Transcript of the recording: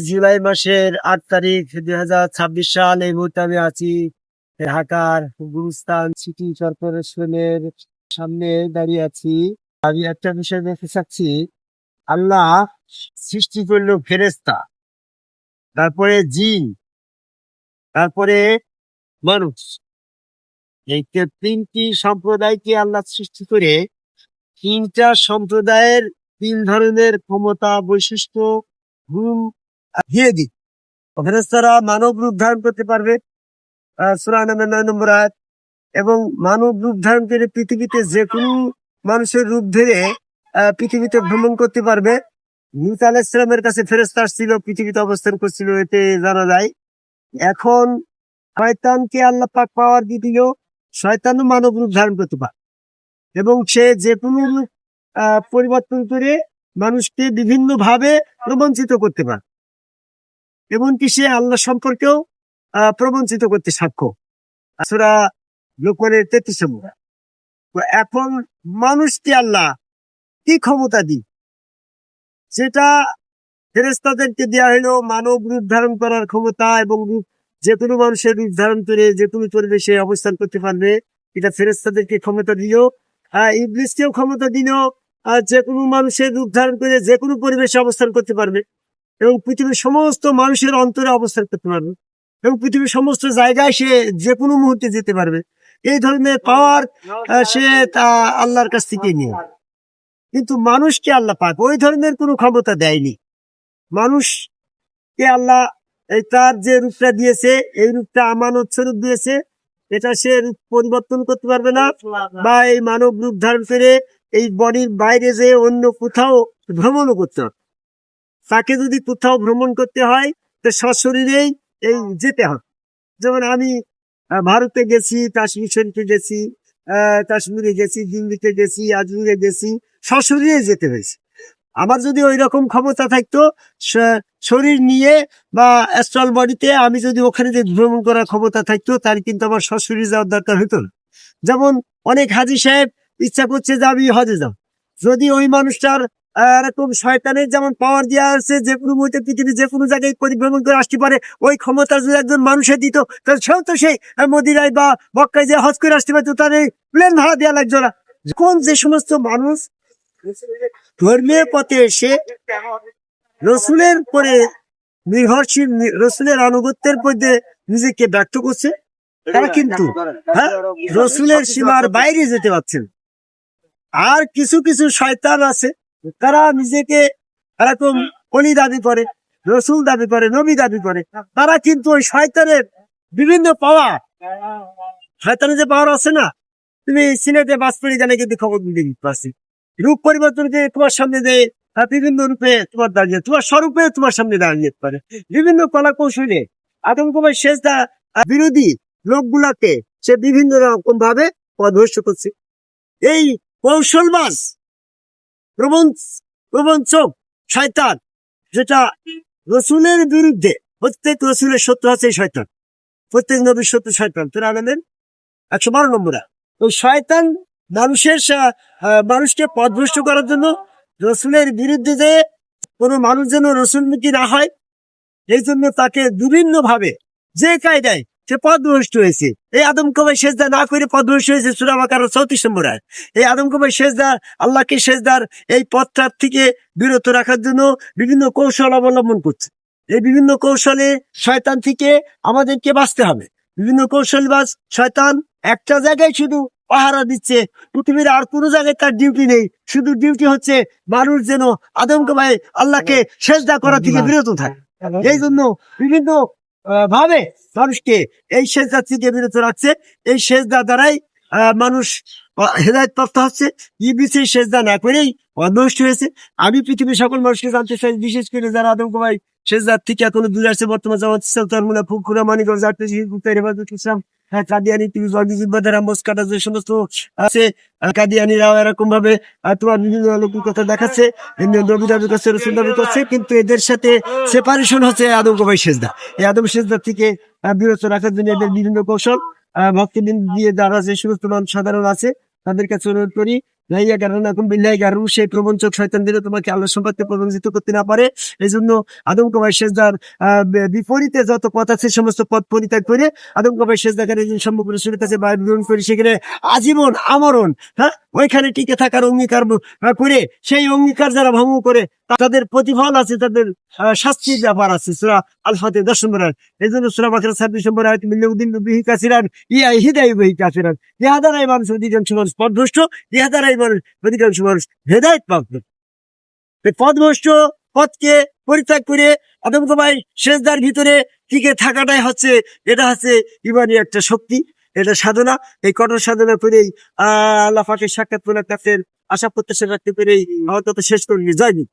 জুলাই মাসের 8 তারিখ 2026 সাল। এই মুহূর্তে আমি আছি ঢাকার গুলিস্তান সিটি কর্পোরেশনের সামনে দাঁড়িয়ে আছি। আমি একটা বিষয় দেখতে চাচ্ছি, আল্লাহ সৃষ্টি করলো ফেরেশতা, তারপরে জিন, তারপরে মানুষ। এই তিনটি সম্প্রদায়কে আল্লাহ সৃষ্টি করে তিনটা সম্প্রদায়ের তিন ধরনের ক্ষমতা, বৈশিষ্ট্য, গুণ দিয়ে দিই। ফেরেশতারা মানব রূপ ধারণ করতে পারবে, সূরা নামের 9 নম্বর আয়াত। এবং মানব রূপ ধারণ করে পৃথিবীতে যে কোনো মানুষের রূপ ধরে পৃথিবীতে ভ্রমণ করতে পারবে। মুসা আলাইহিস সালামের কাছে ফেরেশতা আসছিল, পৃথিবীতে অবস্থান করছিল, এতে জানা যায়। এখন শয়তানকে আল্লাহ পাক পাওয়ার দিয়ে দিল, শয়তানও মানব রূপ ধারণ করতে পারে এবং সে যে কোনো রূপ পরিবর্তন করে মানুষকে বিভিন্ন ভাবে প্রবঞ্চিত করতে পারে। এমনকি সে আল্লাহ সম্পর্কেও প্রবঞ্চিত করতে সক্ষম। সূরা লোকমানের 33 নম্বর। এখন মানুষকে আল্লাহ কি ক্ষমতা দিই, যেটা ফেরেশতাদেরকে দেওয়া হলো মানব রূপ ধারণ করার ক্ষমতা এবং যে কোনো মানুষের রূপ ধারণ করে যে কোনো পরিবেশে অবস্থান করতে পারবে, এটা ফেরেশতাদেরকে ক্ষমতা দিল। ইবলিসকেও ক্ষমতা দিল, যে কোনো মানুষের রূপ ধারণ করে যে কোনো পরিবেশে অবস্থান করতে পারবে এবং পৃথিবীর সমস্ত মানুষের অন্তরে অবস্থান করতে পারবে এবং পৃথিবীর সমস্ত জায়গায় সে যে কোনো মুহূর্তে যেতে পারবে। এই ধরনের পাওয়ার সে তা আল্লাহর কাছ থেকে নিয়ে। কিন্তু মানুষকে আল্লাহ পাক ওই ধরনের কোনো ক্ষমতা দেয়নি। মানুষকে আল্লাহ তার যে রূপটা দিয়েছে, এই রূপটা আমানত স্বরূপ দিয়েছে, এটা সে রূপ পরিবর্তন করতে পারবে না, বা এই মানব রূপ ধারণ করে এই বডির বাইরে যে অন্য কোথাও ভ্রমণও করতে হবে। তাকে যদি কোথাও ভ্রমণ করতে হয় তো সশরীরেই এই যেতে হবে। যেমন আমি ভারতে গেছি, কাশ্মীর শরীফে গেছি, কাশ্মীরে গেছি, দিল্লিতে গেছি, আজমিরে গেছি, সশরীরে যেতে হয়েছে। আমার যদি ওই রকম ক্ষমতা থাকতো শরীর নিয়ে বা অ্যাস্ট্রাল বডিতে, আমি যদি ওখানে যে ভ্রমণ করার ক্ষমতা থাকতো, তার কিন্তু আমার সশরীরে যাওয়ার দরকার হতো না। যেমন অনেক হাজী সাহেব ইচ্ছা করছে যে আমি হজে যাব, যদি ওই মানুষটার এরকম শয়তানের যেমন পাওয়ার দেওয়া আছে যে কোনো মুহূর্তে পৃথিবীর যে কোনো জায়গায় পরিভ্রমণ করে আসতে পারে, ওই ক্ষমতা যদি একজন মানুষের দিত, তাহলে সেও তো সেই মদিনায় বা মক্কায় যে হজ করে আসতে পারতো, তার এই প্লেন ভাড়া দেওয়া লাগতো না। কোন যে সমস্ত মানুষ ধর্মীয় পথে এসে রসুলের পরে নির্ভরশীল, রসুলের আনুগত্যের মধ্যে নিজেকে ব্যক্ত করছে, তারা কিন্তু রসুলের সীমার বাইরে যেতে পারছেন। আর কিছু কিছু শয়তান আছে, তারা নিজেকে এরকম অলি দাবি করে, রসুল দাবি করে, নবী দাবি করে। তারা কিন্তু ওই শয়তানের বিভিন্ন পাওয়ার, শয়তানের যে পাওয়ার আছে না, তুমি সিনেটে বাস পড়ে জানে কিন্তু খবর দিতে পারছি, রূপ পরিবর্তন করে তোমার সামনে যে বিভিন্ন রূপে তোমার দাঁড়িয়ে, তোমার স্বরূপে তোমার সামনে দাঁড়িয়ে যেতে পারে। বিভিন্ন কলা কৌশলে আতঙ্কময় সেজদা বিরোধী লোকগুলাকে সে বিভিন্ন রকম ভাবে পদভ্রষ্ট করছে। এই কৌশলবাজ প্রবঞ্চক শয়তান, যেটা রসুলের বিরুদ্ধে, প্রত্যেক রসুলের শত্রু আছে শয়তান, প্রত্যেক নবীর শত্রু শয়তান। তোরা আনন্দের 112 নম্বর। ওই শয়তান মানুষকে পথভ্রষ্ট করার জন্য রসুলের বিরুদ্ধে যে কোনো মানুষ যেন রসুলমুখী না হয়, এই জন্য তাকে বিভিন্ন ভাবে যে কায়দায় সে পথভ্রষ্ট হয়েছে। এই আদমকে ভাই সেজদা না করে পথভ্রষ্ট হয়েছে। সূরা বাকারার 34 নম্বর আয়াত। এই আদমকে ভাই সেজদা, আল্লাহকে সেজদার এই পথটার থেকে বিরত রাখার জন্য বিভিন্ন কৌশল অবলম্বন করছে। এই বিভিন্ন কৌশলে শয়তান থেকে আমাদেরকে বাঁচতে হবে। বিভিন্ন কৌশলবাজ শয়তান একটা জায়গায় শুধু পাহারা দিচ্ছে, পৃথিবীর আর কোনো জায়গায় তার ডিউটি নেই। শুধু ডিউটি হচ্ছে মানুষ যেন আদমকে ভাই আল্লাহকে সেজদা করা থেকে বিরত থাকে। এই জন্য বিভিন্ন ভাবে মানুষকে এই সেজদা থেকে বিরত রাখছে। এই সেজদা দ্বারাই মানুষ হেদায়েত প্রাপ্ত হচ্ছে। ইবলিসের সেজদা না করেই অদৃষ্ট হয়েছে। আমি পৃথিবীর সকল মানুষকে জানতে চাই, বিশেষ করে যারা আদমকে ভাই সেজদার থেকে এখনো দূরে আসছে, বর্তমান জামাত ইসলাম, তারমুনা, ফুকুরা, মানিকগঞ্জ, ইসলাম, কাদিয়ানি, কাটা যে সমস্ত আছে কাদিয়ানিরাও এরকম ভাবে তোমার বিভিন্ন লোকের কথা দেখাচ্ছে, নবী দাবি করছে, রসুল দাবি করছে, কিন্তু এদের সাথে সেপারেশন হচ্ছে আদমকে ভাই সেজদা। এই আদম সেজদা থেকে বিরত রাখার জন্য এদের বিভিন্ন কৌশল ভক্তিবিন্দু দিয়ে যারা যে সমস্ত মানুষ সাধারণ আছে তাদের কাছে অনুরোধ করি, লাইয়া গারানাকুম বিল্লাহি গারু, সেই প্রবঞ্চক শয়তানদের তোমাকে আল্লাহ সম্পর্কে প্রবঞ্চিত করতে না পারে। এই জন্য আদম কবাই সেজদার বিপরীতে যত পথ আছে সমস্ত পথ পরিত্যাগ করে আদম কবাই সেজদাকারী যিনি সম্মুখ রসুলের কাছে বায়ু গ্রহণ করে সেখানে আজীবন আমরণ, হ্যাঁ, ওইখানে টিকে থাকার অঙ্গীকার করে সেই অঙ্গীকার যারা ভঙ্গ করে তাদের প্রতিফল আছে, তাদের শাস্তির ব্যাপার আছে। সূরা আল ফাতির 10 নম্বর আয়াত। এই জন্য সূরা বাকারা 26 নম্বর আয়াত, মিল্লাউদ্দিন বিহি কাসিরান ইয়া হিদায়ু বিহি কাসিরান, ইহা দ্বারাই মানুষ অধিকাংশ মানুষ পথভ্রষ্ট, ইহা দ্বারাই মানুষ অধিকাংশ মানুষ হেদায়েত প্রাপ্ত। এই পথভ্রষ্ট পথকে পরিত্যাগ করে আদম কবাই সেজদার ভিতরে টিকে থাকাটাই হচ্ছে, এটা হচ্ছে ইমানি একটা শক্তি, এটা সাধনা। এই কঠোর সাধনা করেই আল্লাহ পাকের সাক্ষাৎ মুলাকাতের আশা প্রত্যাশা রাখতে পেরেই আমার কথা শেষ করি। জয় হিন্দ।